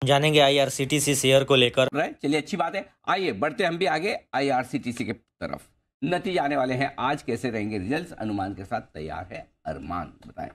जानेंगे IRCTC share को लेकर। राइट, चलिए अच्छी बात है। आइए बढ़ते हम भी आगे आईआरसीटीसी के तरफ। नतीजे आने वाले हैं आज, कैसे रहेंगे रिजल्ट्स, अनुमान के साथ तैयार है अरमान, बताएं।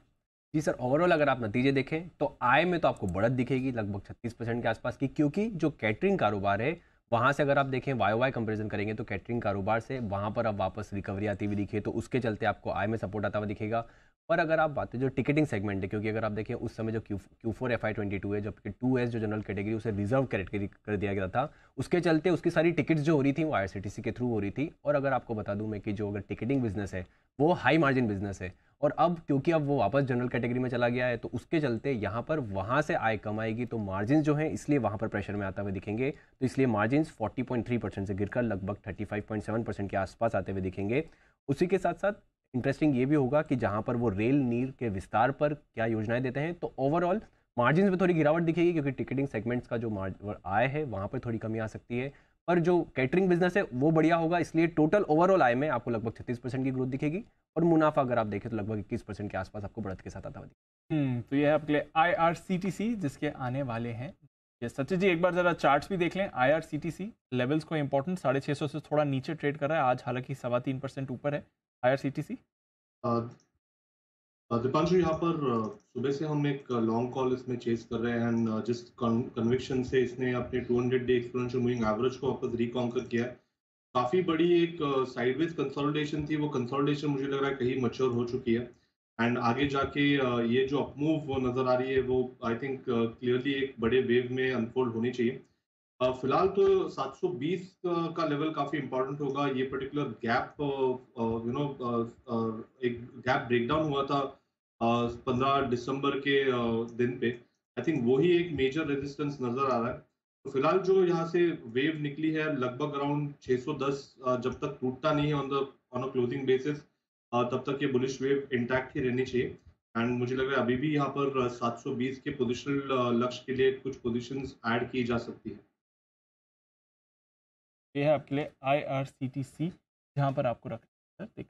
जी सर, ओवरऑल अगर आप नतीजे देखें तो आय में तो आपको बढ़त दिखेगी लगभग 36% के आसपास की, क्योंकि जो कैटरिंग कारोबार है वहाँ से अगर आप देखें वाई वाई कंपेरिजन करेंगे तो कैटरिंग कारोबार से वहाँ पर अब वापस रिकवरी आती हुई दिखी है, तो उसके चलते आपको आय में सपोर्ट आता हुआ दिखेगा। पर अगर आप बातें जो टिकटिंग सेगमेंट है, क्योंकि अगर आप देखें उस समय जो Q4 FY22 है, जबकि 2S जो जनरल कैटेगरी उसे रिजर्व कैटेगरी कर दिया गया था, उसके चलते उसकी सारी टिकट्स जो हो रही थी वो आईआरसीटीसी के थ्रू हो रही थी। और अगर आपको बता दूं मैं कि जो अगर टिकटिंग बिजनेस है वो हाई मार्जिन बिजनेस है, और अब क्योंकि अब वो वापस जनरल कैटेगरी में चला गया है तो उसके चलते यहाँ पर वहाँ से आय कम आएगी, तो मार्जिन जो है इसलिए वहाँ पर प्रेशर में आते हुए दिखेंगे। तो इसलिए मार्जिन 40.3% से गिरकर लगभग 35.7% के आसपास आते हुए दिखेंगे। उसी के साथ साथ इंटरेस्टिंग ये भी होगा कि जहाँ पर वो रेल नीर के विस्तार पर क्या योजनाएं देते हैं, तो ओवरऑल मार्जिन में थोड़ी गिरावट दिखेगी, क्योंकि टिकटिंग सेगमेंट्स का जो आय है वहाँ पर थोड़ी कमी आ सकती है। पर जो कैटरिंग बिजनेस है वो बढ़िया होगा, इसलिए टोटल ओवरऑल आय में आपको लगभग 36% की ग्रोथ दिखेगी, और मुनाफा अगर आप देखें तो लगभग 21% के आसपास आपको बढ़त के साथ आता हुआ दिखेगा। तो ये है आपके लिए आईआरसीटीसी जिसके आने वाले हैं। ये सचिन जी एक बार जरा चार्ट्स भी देख लें। आईआरसीटीसी लेवल्स को इंपॉर्टेंट 650 से थोड़ा नीचे ट्रेड कर रहा है आज, हालांकि 3.25% ऊपर है आईआरसीटीसी। दीपांशु, यहाँ पर सुबह से हम एक लॉन्ग कॉल इसमें चेस कर रहे हैं, एंड जिस कन्विक्शन से इसने अपने 200 डे एक्सपोनेंशियल मूविंग एवरेज को वापस रिकॉन्कर किया है, काफी बड़ी एक साइडवेज कंसोलिडेशन थी। वो कंसोलिडेशन मुझे लग रहा है कहीं मैच्योर हो चुकी है, एंड आगे जाके ये जो अपमूव वो नजर आ रही है वो आई थिंक क्लियरली एक बड़े वेव में अनफोल्ड होनी चाहिए। फिलहाल तो 720 का लेवल काफी इंपॉर्टेंट होगा। ये पर्टिकुलर गैप एक गैप ब्रेकडाउन हुआ था 15 दिसंबर के दिन पे। आई थिंक वही एक मेजर रेजिस्टेंस नजर आ रहा है। तो फिलहाल जो यहाँ से वेव निकली है लगभग अराउंड 610, जब तक टूटता नहीं है ऑन अ क्लोजिंग बेसिस, तब तक ये बुलिश वेव इंटैक्ट ही रहनी चाहिए। एंड मुझे लग रहा है अभी भी यहाँ पर 720 के पोजिशनल लक्ष्य के लिए कुछ पोजिशंस ऐड की जा सकती है। ये है आपके लिए आईआरसीटीसी, जहां पर आपको रखना है। देख